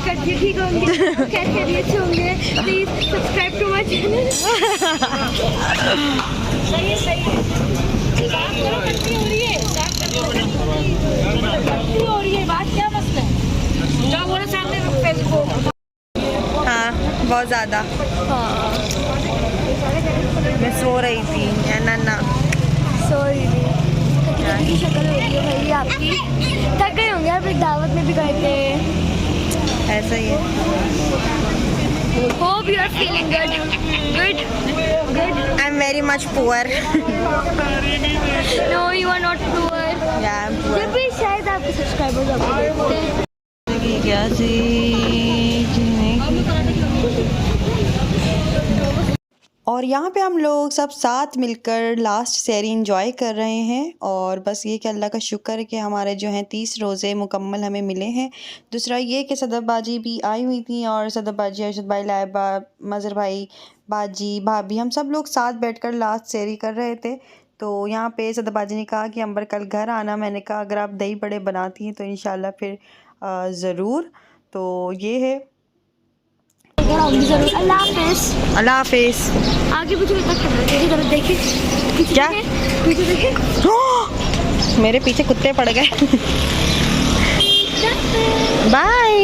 करती हूँ, ठीक होंगे, कैसे अच्छे होंगे, please subscribe to my channel. सही है बात करो, करती हो रही है बात, क्या मसला है? जाओ बोलो सामने फेसबुक। हाँ बहुत ज़्यादा। हाँ मैं सो रही थी या ना सॉरी की शक्ल हो रही है भाई आपकी, थक गए होंगे आप, एक दावत में भी गए थे। ऐसा ही है। Hope you are feeling good. I am very much poor. No you are not poor. जब भी शायद आपके सब्सक्राइबर्स आपको देखते हैं। क्या और यहाँ पे हम लोग सब साथ मिलकर लास्ट सेहरी इंजॉय कर रहे हैं। और बस ये कि अल्लाह का शुक्र है कि हमारे जो हैं 30 रोज़े मुकम्मल हमें मिले हैं। दूसरा ये कि सदब बाजी भी आई हुई थी, और सदब बाजी, अरशद भाई, लाइबा, मज़हर भाई, बाजी, भाभी, हम सब लोग साथ बैठकर लास्ट सेहरी कर रहे थे। तो यहाँ पे सदब बाजी ने कहा कि अंबर कल घर आना। मैंने कहा अगर आप दही बड़े बनाती हैं तो इंशाल्लाह फिर ज़रूर। तो ये है। अल्लाह हाफ़िज़। अल्लाह हाफ़िज़। आगे पीछे तरफ देखिए। क्या पीछे देखिए। मेरे पीछे कुत्ते पड़ गए। बाय।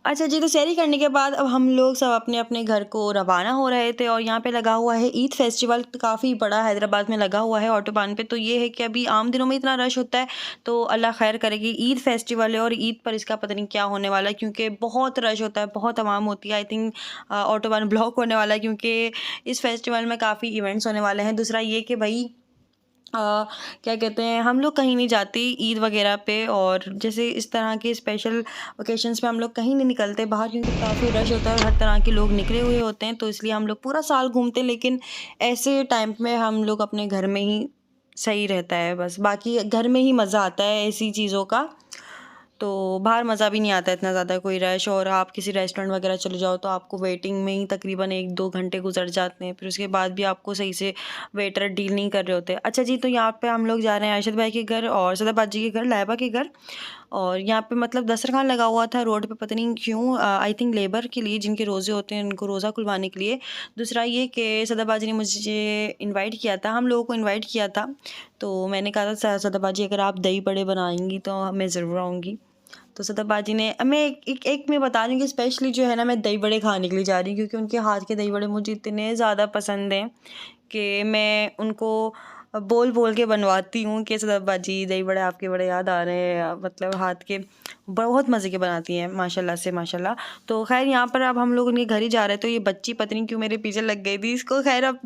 अच्छा जी, तो सैरी करने के बाद अब हम लोग सब अपने अपने घर को रवाना हो रहे थे। और यहाँ पे लगा हुआ है ईद फेस्टिवल, काफ़ी बड़ा हैदराबाद में लगा हुआ है ऑटोबान पे। तो ये है कि अभी आम दिनों में इतना रश होता है, तो अल्लाह खैर करेगी। ईद फेस्टिवल है और ईद पर इसका पता नहीं क्या होने वाला है, क्योंकि बहुत रश होता है, बहुत आवाम होती है। आई थिंक ऑटोबान ब्लॉक होने वाला है, क्योंकि इस फेस्टिवल में काफ़ी इवेंट्स होने वाले हैं। दूसरा ये कि भाई क्या कहते हैं, हम लोग कहीं नहीं जाते ईद वगैरह पे, और जैसे इस तरह के स्पेशल ओकेशंस पे हम लोग कहीं नहीं निकलते बाहर, क्योंकि काफ़ी रश होता है और हर तरह के लोग निकले हुए होते हैं। तो इसलिए हम लोग पूरा साल घूमते हैं, लेकिन ऐसे टाइम में हम लोग अपने घर में ही सही रहता है। बस बाकी घर में ही मज़ा आता है ऐसी चीज़ों का, तो बाहर मज़ा भी नहीं आता इतना ज़्यादा कोई रश। और आप किसी रेस्टोरेंट वगैरह चले जाओ तो आपको वेटिंग में ही तकरीबन 1-2 घंटे गुजर जाते हैं, फिर उसके बाद भी आपको सही से वेटर डील नहीं कर रहे होते। अच्छा जी, तो यहाँ पे हम लोग जा रहे हैं अरशद भाई के घर और सदब बाजी के घर, लाइबा के घर। और यहाँ पे मतलब दस्तरखान लगा हुआ था रोड पे, पता नहीं क्यों, आई थिंक लेबर के लिए, जिनके रोज़े होते हैं उनको रोज़ा खुलवाने के लिए। दूसरा ये कि सदब बाजी ने मुझे इनवाइट किया था, हम लोगों को इनवाइट किया था। तो मैंने कहा था सदब बाजी अगर आप दही बड़े बनाएंगी तो मैं ज़रूर आऊँगी। तो सदब बाजी ने, मैं एक मैं बता रही हूँ कि स्पेशली जो है ना, मैं दही बड़े खाने के लिए जा रही हूँ, क्योंकि उनके हाथ के दही बड़े मुझे इतने ज़्यादा पसंद हैं कि मैं उनको बोल बोल के बनवाती हूँ कि सदब बाजी दही बड़े आपके बड़े याद आ रहे हैं, मतलब हाथ के बहुत मज़े के बनाती हैं माशाल्लाह से माशाल्लाह। तो खैर यहाँ पर अब हम लोग उनके घर ही जा रहे हैं। तो ये बच्ची पता नहीं क्यों मेरे पीछे लग गई थी, इसको खैर अब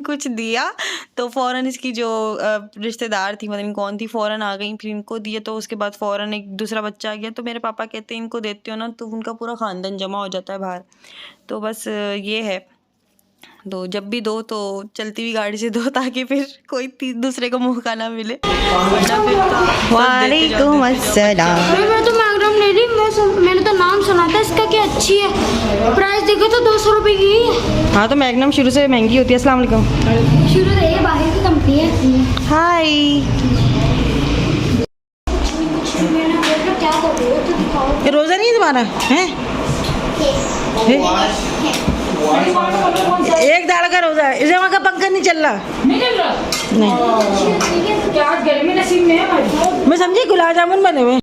कुछ दिया तो फ़ौरन इसकी जो रिश्तेदार थी, पता नहीं कौन थी, फ़ौरन आ गई, फिर इनको दिए। तो उसके बाद फ़ौरन एक दूसरा बच्चा आ गया। तो मेरे पापा कहते हैं इनको देते हो ना तो उनका पूरा ख़ानदान जमा हो जाता है बाहर। तो बस ये है, तो जब भी दो तो चलती हुई गाड़ी से दो, ताकि फिर कोई दूसरे को मौका ना मिले, वरना फिर तो वालेकुम अस्सलाम। मैं तो मैगनम ले ली, मैंने तो नाम सुना था इसका कि अच्छी है, प्राइस देखो तो 200 रुपये की। हाँ, तो मैगनम शुरू से महंगी होती है। अस्सलाम वालेकुम। शुरू से ये बाहर की कंपनी है। हाय। क्या कर रहे हो, तो दिखाओ। ये रोज़ा नहीं है तुम्हारा? है एक दाल का रोज़ा है, इसे वहाँ का पंखा नहीं चल रहा। नहीं चल रहा। नहीं, क्या आज गर्मी नसीब में है? मैं समझी गुलाब जामुन बने हुए।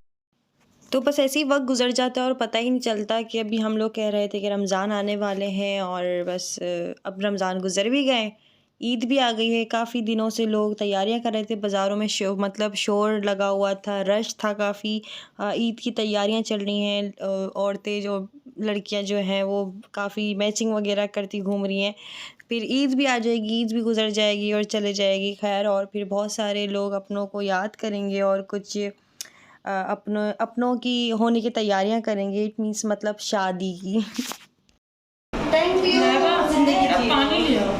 तो बस ऐसे ही वक्त गुजर जाता है और पता ही नहीं चलता कि अभी हम लोग कह रहे थे कि रमज़ान आने वाले हैं, और बस अब रमज़ान गुजर भी गए, ईद भी आ गई है। काफ़ी दिनों से लोग तैयारियां कर रहे थे, बाज़ारों में शोर लगा हुआ था, रश था काफ़ी। ईद की तैयारियां चल रही हैं, औरतें जो लड़कियां जो हैं वो काफ़ी मैचिंग वगैरह करती घूम रही हैं। फिर ईद भी आ जाएगी, ईद भी गुजर जाएगी और चले जाएगी खैर, और फिर बहुत सारे लोग अपनों को याद करेंगे और कुछ अपनों की होने की तैयारियां करेंगे। इट मीन्स मतलब शादी की। Thank you. पानी ले आओ।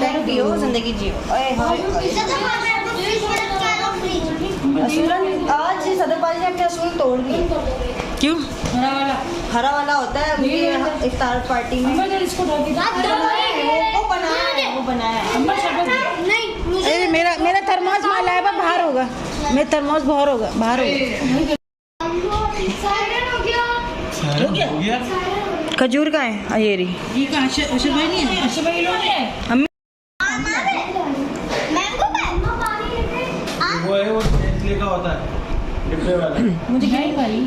थैंक यू, जिंदगी जियो। आज सदर बाजी ने अपने असूल तोड़ दिए। क्यों? हरा वाला होता है उनकी इफ्तार पार्टी में। वो बनाया नहीं अरे मेरा थर्मोस में लाया बाहर होगा, मेरा थर्मोस बाहर होगा। खजूर का है ये रही। ये कहाँ अशर भाई नहीं है? अशर भाई लोग है। अम्मी वो है, वो नेस्ले का होता है डिब्बे वाला। मुझे क्या ही भाई।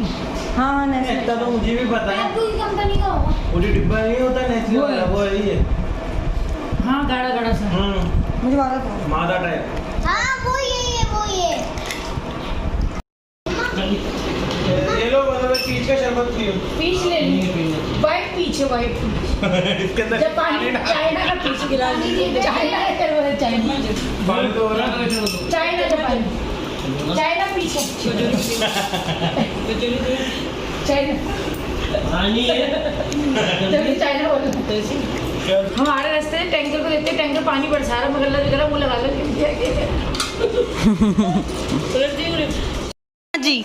हाँ नेस्ले इतना तो मुझे भी पता है। कंपनी का होगा। वो जो डिब्बा नहीं होता नेस्ले वो है। वाला, वो है ये। हाँ गाढ़ा गाढ़ा सा। मुझे मारा था। मादा टाइप। हाँ वो ये ये लो, मतलब पीच का शरबत पियो। पीच ले ली। वाइट पीच है, वाइट पीच। इसके अंदर जब पानी चाइना का पीच गिरा लीजिए। चाइना है कर वो चाइना। पानी तो हो रहा है। चाइना का पानी। चाइना पीच है। चाइना। पानी है। जब चाइना बोला हमारे रास्ते में टैंकर को देखते टैंकर पानी बरसा रहा मगर लगा मुँह लगा जी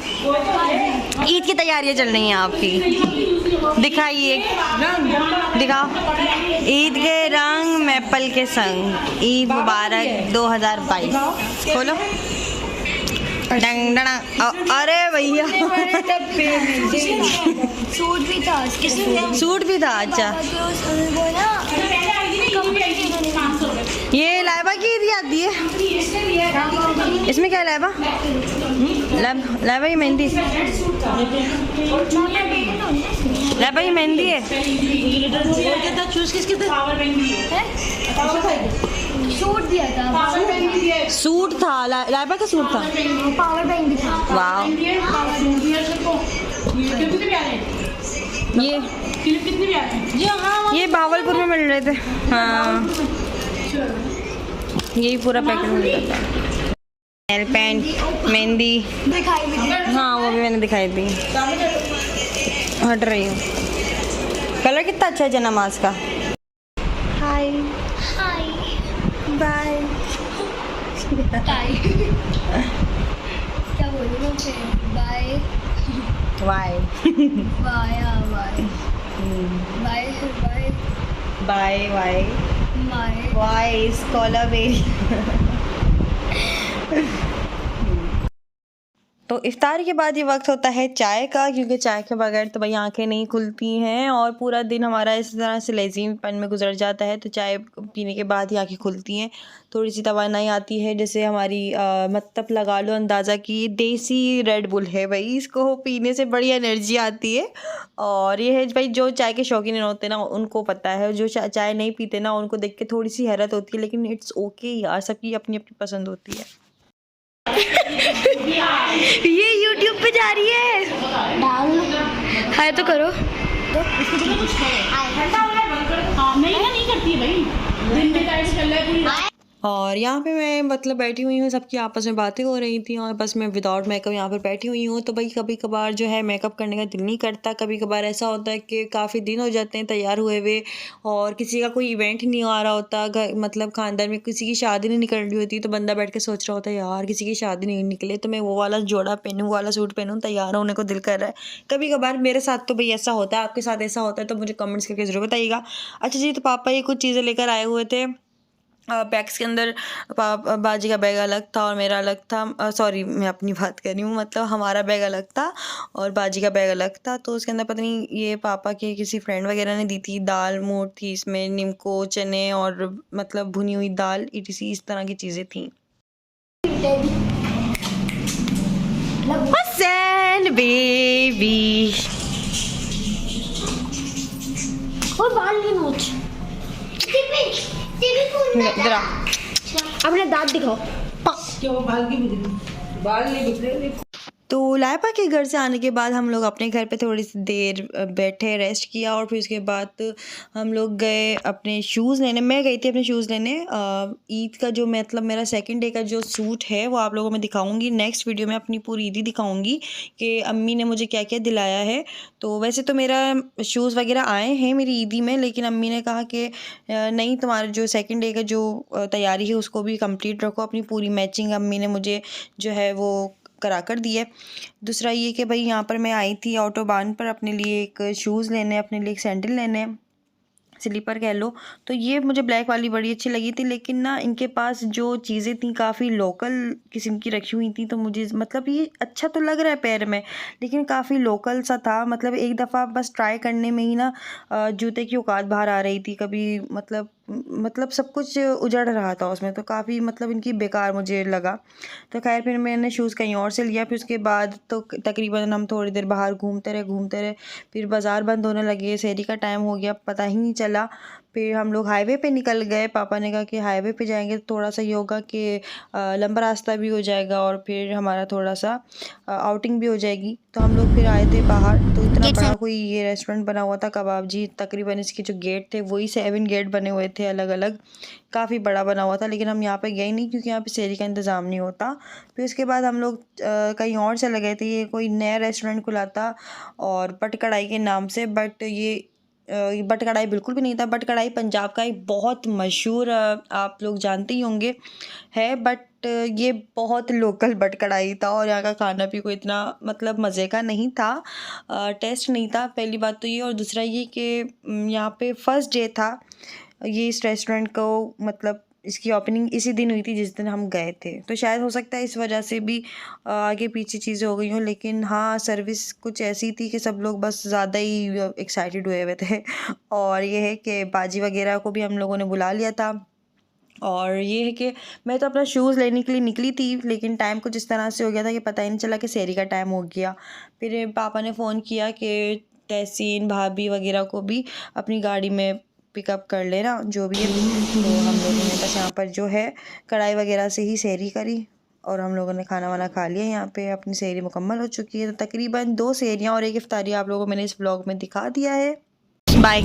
ईद की तैयारियां चल रही हैं आपकी। दिखाइए, दिखाओ ईद के रंग मैपल के संग। ईद मुबारक 2022। खोलो। डंग डंग। अरे भैया सूट भी था सूट भी था। अच्छा वो ना ये लाइबा की ईद आती है। इसमें क्या है लाइबा? लाइबा ये मेहंदी। लाइबा ये मेहंदी है। सूट दिया था। सूट था लाइबा का सूट था। पावर बैंक भी था। वाह ये भावलपुर में मिल रहे थे। हाँ यही पूरा पैकेट मिलता था। नेल पेंट मेहंदी दिखाई भी दी। हाँ वो भी मैंने दिखाई दी। हट रही हूँ। कलर कितना अच्छा है जनामाज का। हाय हाय बाय बाय क्या बोलूँ मैं फिर bye Y bye bye bye bye bye Y bye Y scholar berry. तो इफ्तार के बाद ये वक्त होता है चाय का, क्योंकि चाय के बगैर तो भाई आंखें नहीं खुलती हैं और पूरा दिन हमारा इस तरह से लेज़ीपन में गुजर जाता है। तो चाय पीने के बाद ही आंखें खुलती हैं, थोड़ी सी तवानाई आती है। जैसे हमारी मतलब लगा लो अंदाज़ा कि देसी रेड बुल है भाई, इसको पीने से बड़ी एनर्जी आती है। और ये है भाई जो चाय के शौकीन होते हैं ना उनको पता है, जो चाय नहीं पीते ना उनको देख के थोड़ी सी हैरत होती है, लेकिन इट्स ओके यार, सबकी अपनी अपनी पसंद होती है। ये YouTube पे जा रही है। डाल हाय तो करो। नहीं करती भाई दिन में टाइम चल रहा है पूरी। और यहाँ पे मैं मतलब बैठी हुई हूँ, सबकी आपस में बातें हो रही थी और बस मैं विदाउट मेकअप यहाँ पर बैठी हुई हूँ। तो भाई कभी कभार जो है मेकअप करने का दिल नहीं करता, कभी कभार ऐसा होता है कि काफ़ी दिन हो जाते हैं तैयार हुए हुए और किसी का कोई इवेंट नहीं आ रहा होता, मतलब खानदान में किसी की शादी नहीं निकल रही होती, तो बंदा बैठ के सोच रहा होता है यार किसी की शादी नहीं निकले तो मैं वो वाला जोड़ा पहनूँ, वो वाला सूट पहनूँ, तैयार होने को दिल कर रहा है। कभी कभार मेरे साथ तो भाई ऐसा होता है, आपके साथ ऐसा होता है तो मुझे कमेंट्स करके ज़रूर बताइएगा। अच्छा जी, तो पापा ये कुछ चीज़ें लेकर आए हुए थे। बैग्स के अंदर बाजी का बैग अलग था और मेरा अलग था। सॉरी मैं अपनी बात कर रही हूँ, मतलब हमारा बैग अलग था और बाजी का बैग अलग था। तो उसके अंदर पता नहीं ये पापा के किसी फ्रेंड वगैरह ने दी थी। दाल मोट थी इसमें, नीमको, चने और मतलब भुनी हुई दाल, इसी इस तरह की चीज़ें थी। हुसैन बेबी और बाल की नोच जरा अपने दांत दिखाओ। क्यों बाल की बाल नहीं बिखरे। तो लाइबा के घर से आने के बाद हम लोग अपने घर पे थोड़ी सी देर बैठे, रेस्ट किया और फिर उसके बाद हम लोग गए अपने शूज़ लेने। मैं गई थी अपने शूज़ लेने। ईद का जो मतलब मेरा सेकंड डे का जो सूट है वो आप लोगों को मैं दिखाऊंगी नेक्स्ट वीडियो में, अपनी पूरी ईद ही दिखाऊंगी कि अम्मी ने मुझे क्या क्या दिलाया है। तो वैसे तो मेरा शूज़ वगैरह आए हैं मेरी ईदी में, लेकिन अम्मी ने कहा कि नहीं तुम्हारा जो सेकेंड डे का जो तैयारी है उसको भी कम्प्लीट रखो, अपनी पूरी मैचिंग अम्मी ने मुझे जो है वो करा कर दी है। दूसरा ये कि भाई यहाँ पर मैं आई थी ऑटोबान पर अपने लिए एक शूज़ लेने, अपने लिए एक सैंडल लेने। स्लीपर कह लो। तो ये मुझे ब्लैक वाली बड़ी अच्छी लगी थी, लेकिन ना इनके पास जो चीज़ें थी काफ़ी लोकल किस्म की रखी हुई थी, तो मुझे मतलब ये अच्छा तो लग रहा है पैर में, लेकिन काफ़ी लोकल सा था। मतलब एक दफ़ा बस ट्राई करने में ही ना जूते की औकात बाहर आ रही थी, कभी मतलब सब कुछ उजड़ रहा था उसमें, तो काफ़ी मतलब इनकी बेकार मुझे लगा। तो खैर फिर मैंने शूज़ कहीं और से लिया। फिर उसके बाद तो तकरीबन हम थोड़ी देर बाहर घूमते रहे, फिर बाज़ार बंद होने लगे, शहरी का टाइम हो गया, पता ही नहीं चला। फिर हम लोग हाईवे पे निकल गए। पापा ने कहा कि हाईवे पे जाएंगे तो थोड़ा सा ये होगा कि लंबा रास्ता भी हो जाएगा और फिर हमारा थोड़ा सा आउटिंग भी हो जाएगी। तो हम लोग फिर आए थे बाहर, तो इतना बड़ा कोई ये रेस्टोरेंट बना हुआ था कबाब जी, तकरीबन इसके जो गेट थे वही 7 गेट बने हुए थे अलग अलग, काफ़ी बड़ा बना हुआ था, लेकिन हम यहाँ पे गए नहीं क्योंकि यहाँ पे शहरी का इंतज़ाम नहीं होता। फिर उसके बाद हम लोग कहीं और चले गए थे। ये कोई नया रेस्टोरेंट खुला था और बट कढ़ाई के नाम से, बट ये बट कढ़ाई बिल्कुल भी नहीं था। बट कढ़ाई पंजाब का एक बहुत मशहूर आप लोग जानते ही होंगे है, बट ये बहुत लोकल बट कढ़ाई था और यहाँ का खाना भी कोई इतना मतलब मज़े का नहीं था, टेस्ट नहीं था। पहली बात तो ये, और दूसरा ये कि यहाँ पे फर्स्ट डे था ये इस रेस्टोरेंट को, मतलब इसकी ओपनिंग इसी दिन हुई थी जिस दिन हम गए थे, तो शायद हो सकता है इस वजह से भी आगे पीछे चीज़ें हो गई हों। लेकिन हाँ, सर्विस कुछ ऐसी थी कि सब लोग बस ज़्यादा ही एक्साइटेड हुए हुए थे और ये है कि बाजी वगैरह को भी हम लोगों ने बुला लिया था। और ये है कि मैं तो अपना शूज़ लेने के लिए निकली थी, लेकिन टाइम कुछ इस तरह से हो गया था कि पता ही नहीं चला कि सहरी का टाइम हो गया। फिर पापा ने फ़ोन किया कि तहसीन भाभी वगैरह को भी अपनी गाड़ी में पिकअप कर लेना जो भी है। तो हम लोगों ने बस यहाँ पर जो है कढ़ाई वगैरह से ही सहरी करी और हम लोगों ने खाना वाना खा लिया। यहाँ पे अपनी सहरी मुकम्मल हो चुकी है। तो तकरीबन 2 सहरियाँ और एक इफ्तारी आप लोगों को मैंने इस व्लॉग में दिखा दिया है। बाय,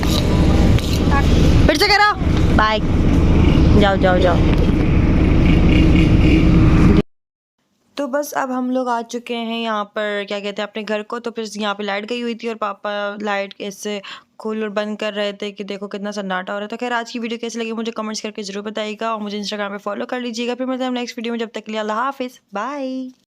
फिर से करो बाय, जाओ जाओ जाओ। तो बस अब हम लोग आ चुके हैं यहाँ पर, क्या कहते हैं, अपने घर को। तो फिर यहाँ पे लाइट गई हुई थी और पापा लाइट ऐसे खोल और बंद कर रहे थे कि देखो कितना सन्नाटा हो रहा है। तो खैर आज की वीडियो कैसी लगी मुझे कमेंट्स करके ज़रूर बताइएगा और मुझे इंस्टाग्राम पे फॉलो कर लीजिएगा। फिर मिलते हैं नेक्स्ट वीडियो में, जब तक के लिए अल्लाह हाफिज़, बाय।